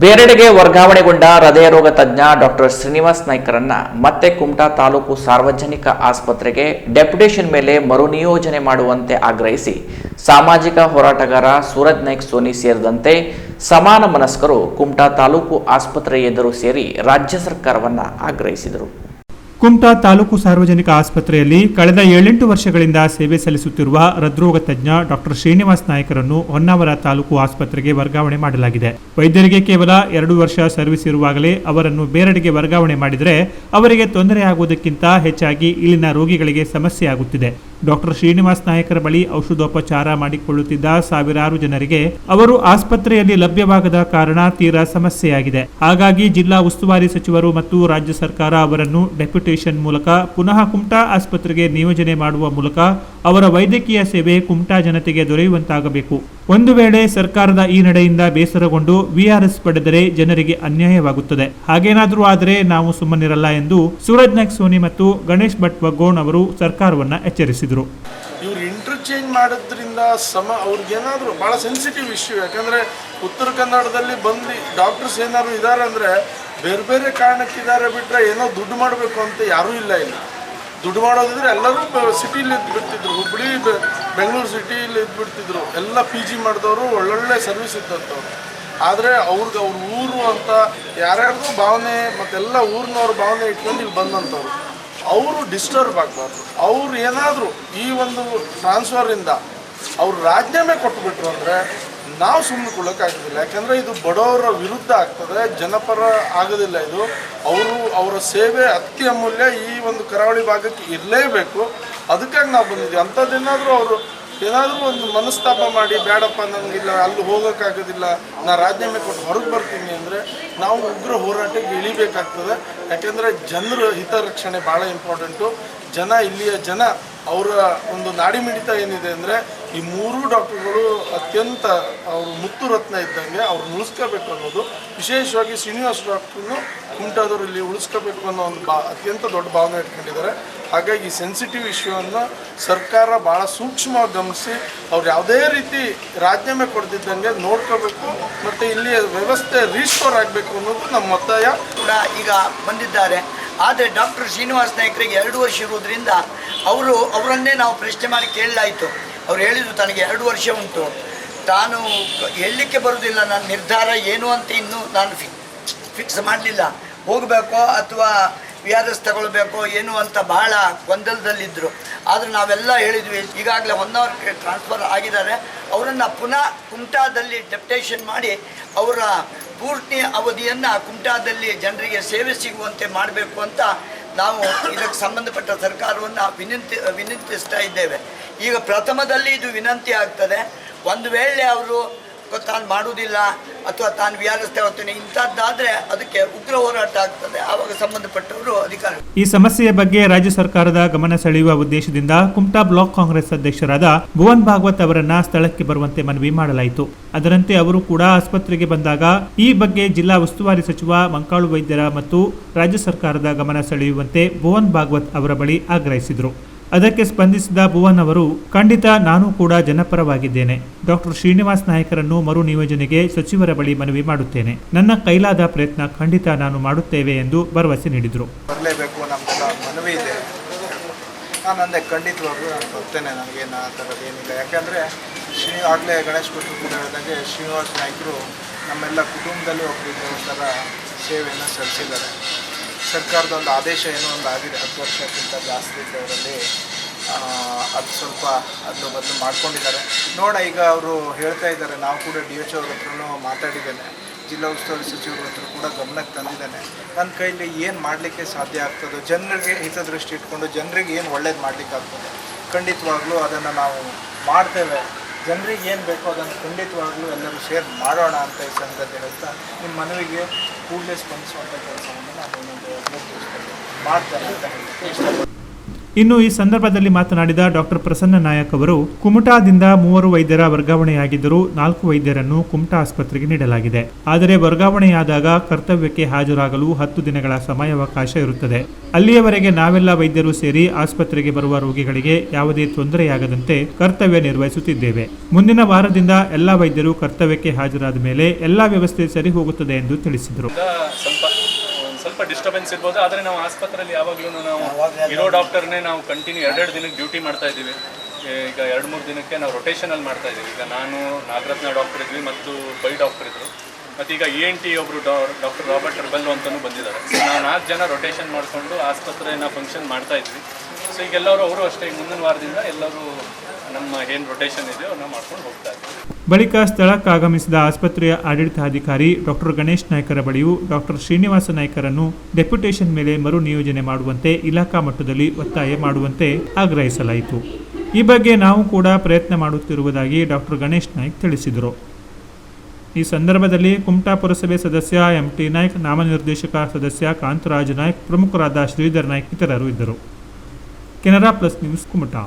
ಬೇರೆಡೆಗೆ ವರ್ಗಾವಣೆಗೊಂಡ ಹೃದಯರೋಗ ತಜ್ಞ ಡಾಕ್ಟರ್ ಶ್ರೀನಿವಾಸ್ ನಾಯ್ಕರನ್ನ ಮತ್ತೆ ಕುಮಟಾ ತಾಲೂಕು ಸಾರ್ವಜನಿಕ ಆಸ್ಪತ್ರೆಗೆ ಡೆಪ್ಯುಟೇಷನ್ ಮೇಲೆ ಮರುನಿಯೋಜನೆ ಮಾಡುವಂತೆ ಆಗ್ರಹಿಸಿ ಸಾಮಾಜಿಕ ಹೋರಾಟಗಾರ ಸೂರಜ್ ನಾಯ್ಕ್ ಸೋನಿ ಸೇರಿದಂತೆ ಸಮಾನ ಮನಸ್ಕರು ಕುಮಟಾ ತಾಲೂಕು ಆಸ್ಪತ್ರೆ ಎದುರು ಸೇರಿ ರಾಜ್ಯ ಸರ್ಕಾರವನ್ನು ಆಗ್ರಹಿಸಿದರು. ಕುಮಟಾ ತಾಲೂಕು ಸಾರ್ವಜನಿಕ ಆಸ್ಪತ್ರೆಯಲ್ಲಿ ಕಳೆದ 7-8 ವರ್ಷಗಳಿಂದ ಸೇವೆ ಸಲ್ಲಿಸುತ್ತಿರುವ ಹೃದ್ರೋಗ ತಜ್ಞ ಡಾಕ್ಟರ್ ಶ್ರೀನಿವಾಸ್ ನಾಯ್ಕರನ್ನು ಹೊನ್ನಾವರ ತಾಲೂಕು ಆಸ್ಪತ್ರೆಗೆ ವರ್ಗಾವಣೆ ಮಾಡಲಾಗಿದೆ. ವೈದ್ಯರಿಗೆ ಕೇವಲ 2 ವರ್ಷ ಸರ್ವಿಸ್ ಇರುವಾಗಲೇ ಅವರನ್ನು ಬೇರೆಡೆಗೆ ವರ್ಗಾವಣೆ ಮಾಡಿದರೆ ಅವರಿಗೆ ತೊಂದರೆಯಾಗುವುದಕ್ಕಿಂತ ಹೆಚ್ಚಾಗಿ ಇಲ್ಲಿನ ರೋಗಿಗಳಿಗೆ ಸಮಸ್ಯೆ ಆಗುತ್ತಿದೆ. ಡಾಕ್ಟರ್ ಶ್ರೀನಿವಾಸ್ ನಾಯ್ಕರ ಬಳಿ ಔಷಧೋಪಚಾರ ಮಾಡಿಕೊಳ್ಳುತ್ತಿದ್ದ ಸಾವಿರಾರು ಜನರಿಗೆ ಅವರು ಆಸ್ಪತ್ರೆಯಲ್ಲಿ ಲಭ್ಯವಾಗದ ಕಾರಣ ತೀರಾ ಸಮಸ್ಯೆಯಾಗಿದೆ. ಹಾಗಾಗಿ ಜಿಲ್ಲಾ ಉಸ್ತುವಾರಿ ಸಚಿವರು ಮತ್ತು ರಾಜ್ಯ ಸರ್ಕಾರ ಅವರನ್ನು ಡೆಪ್ಯುಟೇಷನ್ ಮೂಲಕ ಪುನಃ ಕುಮಟಾ ಆಸ್ಪತ್ರೆಗೆ ನಿಯೋಜನೆ ಮಾಡುವ ಮೂಲಕ ಅವರ ವೈದ್ಯಕೀಯ ಸೇವೆ ಕುಮಟಾ ಜನತೆಗೆ ದೊರೆಯುವಂತಾಗಬೇಕು. ಒಂದು ವೇಳೆ ಸರ್ಕಾರದ ಈ ನಡೆಯಿಂದ ಬೇಸರಗೊಂಡು ವಿಆರ್ಎಸ್ ಪಡೆದರೆ ಜನರಿಗೆ ಅನ್ಯಾಯವಾಗುತ್ತದೆ. ಹಾಗೇನಾದರೂ ಆದರೆ ನಾವು ಸುಮ್ಮನಿರಲ್ಲ ಎಂದು ಸೂರಜ್ ನಾಯ್ಕ್ ಸೋನಿ ಮತ್ತು ಗಣೇಶ್ ಭಟ್ ವಗೋಣ್ ಅವರು ಸರ್ಕಾರವನ್ನ ಎಚ್ಚರಿಸಿದರು. ಇವ್ರು ಇಂಟರ್ಚೇಂಜ್ ಮಾಡೋದ್ರಿಂದ ಅವ್ರಿಗೇನಾದರೂ ಭಾಳ ಸೆನ್ಸಿಟಿವ್ ಇಶ್ಯೂ. ಯಾಕಂದರೆ ಉತ್ತರ ಕನ್ನಡದಲ್ಲಿ ಬಂದು ಡಾಕ್ಟರ್ಸ್ ಏನಾದ್ರು ಇದ್ದಾರೆ ಅಂದರೆ ಬೇರೆ ಬೇರೆ ಕಾರಣಕ್ಕಿದ್ದಾರೆ ಬಿಟ್ಟರೆ ಏನೋ ದುಡ್ಡು ಮಾಡಬೇಕು ಅಂತ ಯಾರೂ ಇಲ್ಲ. ಇಲ್ಲಿ ದುಡ್ಡು ಮಾಡೋದಿದ್ರೆ ಎಲ್ಲರೂ ಸಿಟಿಲಿ ಇದ್ಬಿಡ್ತಿದ್ರು. ಹುಬ್ಬಳ್ಳಿ ಬೆಂಗಳೂರು ಸಿಟಿಲಿ ಇದ್ಬಿಡ್ತಿದ್ರು. ಎಲ್ಲ PG ಮಾಡಿದವರು ಒಳ್ಳೊಳ್ಳೆ ಸರ್ವಿಸ್ ಇದ್ದಂಥವ್ರು. ಆದರೆ ಅವ್ರ ಊರು ಅಂತ ಯಾರ್ಯಾರ್ದು ಭಾವನೆ ಮತ್ತೆಲ್ಲ ಊರಿನವ್ರ ಭಾವನೆ ಇಟ್ಕೊಂಡು ಇಲ್ಲಿ ಬಂದಂಥವ್ರು ಅವರು ಡಿಸ್ಟರ್ಬ್ ಆಗಬಾರ್ದು. ಅವ್ರು ಏನಾದರೂ ಈ ಒಂದು ಟ್ರಾನ್ಸ್ಫರಿಂದ ಅವ್ರು ರಾಜೀನಾಮೆ ಕೊಟ್ಬಿಟ್ರು ಅಂದರೆ ನಾವು ಸುಮ್ಮನೆ ಕೊಡೋಕ್ಕಾಗೋದಿಲ್ಲ. ಯಾಕಂದರೆ ಇದು ಬಡವರ ವಿರುದ್ಧ ಆಗ್ತದೆ, ಜನಪರ ಆಗೋದಿಲ್ಲ. ಇದು ಅವರ ಸೇವೆ ಅತ್ಯಮೂಲ್ಯ. ಈ ಒಂದು ಕರಾವಳಿ ಭಾಗಕ್ಕೆ ಇರಲೇಬೇಕು. ಅದಕ್ಕಾಗಿ ನಾವು ಬಂದಿದ್ದೀವಿ. ಅಂಥದ್ದೇನಾದರೂ ಅವರು ಏನಾದರೂ ಒಂದು ಮನಸ್ತಾಪ ಮಾಡಿ ಬೇಡಪ್ಪ ನನಗಿಲ್ಲ ಅಲ್ಲಿ ಹೋಗೋಕ್ಕಾಗೋದಿಲ್ಲ ನಾ ರಾಜೀನಾಮೆ ಕೊಟ್ಟು ಹೊರಗೆ ಬರ್ತೀನಿ ಅಂದರೆ ನಾವು ಉಗ್ರ ಹೋರಾಟಕ್ಕೆ ಇಳಿಬೇಕಾಗ್ತದೆ. ಯಾಕೆಂದರೆ ಜನರ ಹಿತರಕ್ಷಣೆ ಭಾಳ ಇಂಪಾರ್ಟೆಂಟು. ಇಲ್ಲಿಯ ಜನ ಅವರ ಒಂದು ನಾಡಿ ಮಿಡಿತ ಏನಿದೆ ಅಂದರೆ ಈ 3 ಡಾಕ್ಟರ್ಗಳು ಅತ್ಯಂತ ಅವರು ಮುತ್ತು ರತ್ನ ಇದ್ದಂಗೆ ಅವ್ರನ್ನ ಉಳಿಸ್ಕೋಬೇಕು ಅನ್ನೋದು. ವಿಶೇಷವಾಗಿ ಶ್ರೀನಿವಾಸ್ ಡಾಕ್ಟ್ರನ್ನು ಕುಮಟಾದವರು ಇಲ್ಲಿ ಉಳಿಸ್ಕೋಬೇಕು ಅನ್ನೋ ಒಂದು ಅತ್ಯಂತ ದೊಡ್ಡ ಭಾವನೆ ಇಟ್ಕೊಂಡಿದ್ದಾರೆ. ಹಾಗಾಗಿ ಸೆನ್ಸಿಟಿವ್ ಇಶ್ಯೂವನ್ನು ಸರ್ಕಾರ ಭಾಳ ಸೂಕ್ಷ್ಮವಾಗಿ ಗಮನಿಸಿ ಅವ್ರು ಯಾವುದೇ ರೀತಿ ರಾಜೀನಾಮೆ ಕೊಡ್ತಿದ್ದಂಗೆ ನೋಡ್ಕೋಬೇಕು ಮತ್ತು ಇಲ್ಲಿ ವ್ಯವಸ್ಥೆ ರೀಸ್ಟೋರ್ ಆಗಬೇಕು ಅನ್ನೋದು ನಮ್ಮ ಒತ್ತಾಯ. ಕೂಡ ಈಗ ಬಂದಿದ್ದಾರೆ. ಆದರೆ ಡಾಕ್ಟರ್ ಶ್ರೀನಿವಾಸ್ ನಾಯ್ಕರಿಗೆ 2 ವರ್ಷ ಇರುವುದರಿಂದ ಅವರನ್ನೇ ನಾವು ಪ್ರಶ್ನೆ ಮಾಡಿ ಕೇಳಲಾಯಿತು. ಅವ್ರು ಹೇಳಿದರು ತನಗೆ 2 ವರ್ಷ ಉಂಟು, ತಾನು ಹೇಳಲಿಕ್ಕೆ ಬರುವುದಿಲ್ಲ, ನನ್ನ ನಿರ್ಧಾರ ಏನು ಅಂತ ಇನ್ನೂ ನಾನು ಫಿಕ್ಸ್ ಮಾಡಲಿಲ್ಲ. ಹೋಗಬೇಕೋ ಅಥವಾ VRS ತಗೊಳ್ಬೇಕೋ ಏನು ಅಂತ ಬಹಳ ಗೊಂದಲದಲ್ಲಿದ್ದರು. ಆದರೆ ನಾವೆಲ್ಲ ಹೇಳಿದ್ವಿ, ಈಗಾಗಲೇ 1 ಅವರ್ಗೆ ಟ್ರಾನ್ಸ್ಫರ್ ಆಗಿದ್ದಾರೆ, ಅವರನ್ನು ಪುನಃ ಕುಮಟಾದಲ್ಲಿ ಡೆಪ್ಯುಟೇಷನ್ ಮಾಡಿ ಅವರ ಪೂರ್ತಿ ಅವಧಿಯನ್ನು ಕುಮಟಾದಲ್ಲಿ ಜನರಿಗೆ ಸೇವೆ ಸಿಗುವಂತೆ ಮಾಡಬೇಕು ಅಂತ ನಾವು ಇದಕ್ಕೆ ಸಂಬಂಧಪಟ್ಟ ಸರ್ಕಾರವನ್ನು ವಿನಂತಿಸ್ತಾ ಇದ್ದೇವೆ. ಈಗ ಪ್ರಥಮದಲ್ಲಿ ಇದು ವಿನಂತಿ ಆಗ್ತದೆ. ಒಂದು ವೇಳೆ ಅವರು ತಾನು ಮಾಡುವುದಿಲ್ಲ ಅಥವಾ ತಾನು VRS ತಗೊಳ್ತೇನೆ ಇಂಥದ್ದಾದರೆ ಅದಕ್ಕೆ ಉಗ್ರ ಹೋರಾಟ ಆಗ್ತದೆ. ಆವಾಗ ಸಂಬಂಧಪಟ್ಟವರು ಅಧಿಕಾರ. ಈ ಸಮಸ್ಯೆಯ ಬಗ್ಗೆ ರಾಜ್ಯ ಸರ್ಕಾರದ ಗಮನ ಸೆಳೆಯುವ ಉದ್ದೇಶದಿಂದ ಕುಮಟಾ ಬ್ಲಾಕ್ ಕಾಂಗ್ರೆಸ್ ಅಧ್ಯಕ್ಷರಾದ ಭುವನ್ ಭಾಗವತ್ ಅವರನ್ನ ಸ್ಥಳಕ್ಕೆ ಬರುವಂತೆ ಮನವಿ ಮಾಡಲಾಯಿತು. ಅದರಂತೆ ಅವರು ಕೂಡ ಆಸ್ಪತ್ರೆಗೆ ಬಂದಾಗ ಈ ಬಗ್ಗೆ ಜಿಲ್ಲಾ ಉಸ್ತುವಾರಿ ಸಚಿವ ಮಂಕಾಳು ವೈದ್ಯರ ಮತ್ತು ರಾಜ್ಯ ಸರ್ಕಾರದ ಗಮನ ಸೆಳೆಯುವಂತೆ ಭುವನ್ ಭಾಗವತ್ ಅವರ ಬಳಿ ಆಗ್ರಹಿಸಿದರು. ಅದಕ್ಕೆ ಸ್ಪಂದಿಸಿದ ಭುವನ್ ಅವರು, ಖಂಡಿತ ನಾನು ಕೂಡ ಜನಪರವಾಗಿದ್ದೇನೆ. ಡಾಕ್ಟರ್ ಶ್ರೀನಿವಾಸ್ ನಾಯ್ಕರನ್ನು ಮರು ನಿಯೋಜನೆಗೆ ಸಚಿವರ ಬಳಿ ಮನವಿ ಮಾಡುತ್ತೇನೆ. ನನ್ನ ಕೈಲಾದ ಪ್ರಯತ್ನ ಖಂಡಿತ ನಾನು ಮಾಡುತ್ತೇವೆ ಎಂದು ಭರವಸೆ ನೀಡಿದರು. ಬರಲೇಬೇಕು, ನಮ್ಮೆಲ್ಲ ಮನವಿ ಇದೆ. ನಾನು ಅಂದೆ ಖಂಡಿತವಾಗ್ಲೂ ನಾನು ಬರ್ತೇನೆ, ನನಗೇನು ಆ ಥರದ್ದೇನಿಲ್ಲ. ಯಾಕೆಂದರೆ ಆಗಲೇ ಗಣೇಶ್ ಭಟ್ ಕೂಡ ಹೇಳಿದಂಗೆ ಶ್ರೀನಿವಾಸ್ ನಾಯ್ಕರು ನಮ್ಮೆಲ್ಲ ಕುಟುಂಬದಲ್ಲಿ ಒಬ್ಬರಿಗೆ ಒಂಥರ ಸೇವೆಯನ್ನು ಸಲ್ಲಿಸಿದ್ದಾರೆ. ಸರ್ಕಾರದ ಒಂದು ಆದೇಶ ಏನೋ ಒಂದು ಆಗಿದೆ, 10 ವರ್ಷಕ್ಕಿಂತ ಜಾಸ್ತಿ ಇದ್ದವರಲ್ಲಿ ಅದು ಸ್ವಲ್ಪ ಅದನ್ನು ಬದಲು ಮಾಡ್ಕೊಂಡಿದ್ದಾರೆ. ಈಗ ಅವರು ಹೇಳ್ತಾ ಇದ್ದಾರೆ, ನಾವು ಕೂಡ DHO ಅವ್ರ ಹತ್ರನೂ ಮಾತಾಡಿದ್ದೇನೆ, ಜಿಲ್ಲಾ ಉಸ್ತುವಾರಿ ಸಚಿವರ ಹತ್ರ ಕೂಡ ಗಮನಕ್ಕೆ ತಂದಿದ್ದೇನೆ. ನನ್ನ ಕೈಲಿ ಏನು ಮಾಡಲಿಕ್ಕೆ ಸಾಧ್ಯ ಆಗ್ತದೋ, ಜನರಿಗೆ ಹಿತದೃಷ್ಟಿ ಇಟ್ಕೊಂಡು ಜನರಿಗೆ ಏನು ಒಳ್ಳೇದು ಮಾಡಲಿಕ್ಕಾಗ್ತದೆ ಖಂಡಿತವಾಗ್ಲೂ ಅದನ್ನು ನಾವು ಮಾಡ್ತೇವೆ. ಜನರಿಗೆ ಏನು ಬೇಕೋ ಅದನ್ನು ಖಂಡಿತವಾಗ್ಲೂ ಎಲ್ಲರೂ ಶೇರ್ ಮಾಡೋಣ ಅಂತ ಈ ಸಂದರ್ಭದಲ್ಲಿ ಹೇಳ್ತಾ ನಿಮ್ಮ ಮನವಿಗೆ ಕೂಡಲೇ ಸ್ಪಂದಿಸುವಂಥ ಕೆಲಸವನ್ನು ನಾನು ಮಾಡ್ತೇನೆ ಅಂತ ಹೇಳಲಿಕ್ಕೆ ಇಷ್ಟಪಡ್ತೀನಿ. ಇನ್ನು ಈ ಸಂದರ್ಭದಲ್ಲಿ ಮಾತನಾಡಿದ ಡಾಕ್ಟರ್ ಪ್ರಸನ್ನ ನಾಯಕ್ ಅವರು ಕುಮಟಾದಿಂದ 3 ವೈದ್ಯರ ವರ್ಗಾವಣೆಯಾಗಿದ್ದರೂ 4 ವೈದ್ಯರನ್ನು ಕುಮಟಾ ಆಸ್ಪತ್ರೆಗೆ ನೀಡಲಾಗಿದೆ. ಆದರೆ ವರ್ಗಾವಣೆಯಾದಾಗ ಕರ್ತವ್ಯಕ್ಕೆ ಹಾಜರಾಗಲು 10 ದಿನಗಳ ಸಮಯಾವಕಾಶ ಇರುತ್ತದೆ. ಅಲ್ಲಿಯವರೆಗೆ ನಾವೆಲ್ಲ ವೈದ್ಯರು ಸೇರಿ ಆಸ್ಪತ್ರೆಗೆ ಬರುವ ರೋಗಿಗಳಿಗೆ ಯಾವುದೇ ತೊಂದರೆಯಾಗದಂತೆ ಕರ್ತವ್ಯ ನಿರ್ವಹಿಸುತ್ತಿದ್ದೇವೆ. ಮುಂದಿನ ವಾರದಿಂದ ಎಲ್ಲ ವೈದ್ಯರು ಕರ್ತವ್ಯಕ್ಕೆ ಹಾಜರಾದ ಮೇಲೆ ಎಲ್ಲಾ ವ್ಯವಸ್ಥೆ ಸರಿ ಹೋಗುತ್ತದೆ ಎಂದು ತಿಳಿಸಿದರು. ಸ್ವಲ್ಪ ಡಿಸ್ಟರ್ಬೆನ್ಸ್ ಇರ್ಬೋದು, ಆದರೆ ನಾವು ಆಸ್ಪತ್ರೆಯಲ್ಲಿ ಯಾವಾಗಲೂ ನಾವು ಇರೋ ಡಾಕ್ಟರ್ನೇ ನಾವು ಕಂಟಿನ್ಯೂ 2 ದಿನಕ್ಕೆ ಡ್ಯೂಟಿ ಮಾಡ್ತಾ ಇದ್ದೀವಿ. ಈಗ 2-3 ದಿನಕ್ಕೆ ನಾವು ರೊಟೇಷನಲ್ಲಿ ಮಾಡ್ತಾ ಇದ್ದೀವಿ. ಈಗ ನಾನು ನಾಗರತ್ನ ಡಾಕ್ಟರ್ ಇದ್ವಿ ಮತ್ತು 5 ಡಾಕ್ಟರ್ ಇದ್ದರು. ಮತ್ತು ಈಗ ENT ಒಬ್ಬರು ಡಾಕ್ಟರ್ ರಾಬರ್ಟ್ ರೆಬೆಲ್ಲೋ ಅಂತಲೂ ಬಂದಿದ್ದಾರೆ. ಸೊ ನಾವು 4 ಜನ ರೊಟೇಷನ್ ಮಾಡಿಕೊಂಡು ಆಸ್ಪತ್ರೆನ ಫಂಕ್ಷನ್ ಮಾಡ್ತಾ ಇದ್ವಿ. ಸೊ ಈಗ ಎಲ್ಲರೂ ಅವರು ಅಷ್ಟೇ ಮುಂದಿನ ವಾರದಿಂದ ಎಲ್ಲರೂ ನಮ್ಮ ಏನು ರೊಟೇಷನ್ ಇದೆಯೋ ನಾವು ಮಾಡ್ಕೊಂಡು ಹೋಗ್ತಾ ಇದ್ದೀವಿ. ಬಳಿಕ ಸ್ಥಳಕ್ಕಾಗಮಿಸಿದ ಆಸ್ಪತ್ರೆಯ ಆಡಳಿತಾಧಿಕಾರಿ ಡಾಕ್ಟರ್ ಗಣೇಶ್ ನಾಯ್ಕರ ಬಳಿಯೂ ಡಾಕ್ಟರ್ ಶ್ರೀನಿವಾಸ ನಾಯ್ಕರನ್ನು ಡೆಪ್ಯುಟೇಷನ್ ಮೇಲೆ ಮರು ನಿಯೋಜನೆ ಮಾಡುವಂತೆ ಇಲಾಖಾ ಮಟ್ಟದಲ್ಲಿ ಒತ್ತಾಯ ಮಾಡುವಂತೆ ಆಗ್ರಹಿಸಲಾಯಿತು. ಈ ಬಗ್ಗೆ ನಾವು ಕೂಡ ಪ್ರಯತ್ನ ಮಾಡುತ್ತಿರುವುದಾಗಿ ಡಾಕ್ಟರ್ ಗಣೇಶ್ ನಾಯ್ಕ್ ತಿಳಿಸಿದರು. ಈ ಸಂದರ್ಭದಲ್ಲಿ ಕುಮಟಾ ಪುರಸಭೆ ಸದಸ್ಯ MT ನಾಯ್ಕ್, ನಾಮನಿರ್ದೇಶಕ ಸದಸ್ಯ ಕಾಂತರಾಜ್ ನಾಯ್ಕ್, ಪ್ರಮುಖರಾದ ಶ್ರೀಧರ್ ನಾಯ್ಕ್ ಇತರರು ಇದ್ದರು. Canara plus news, Kumta.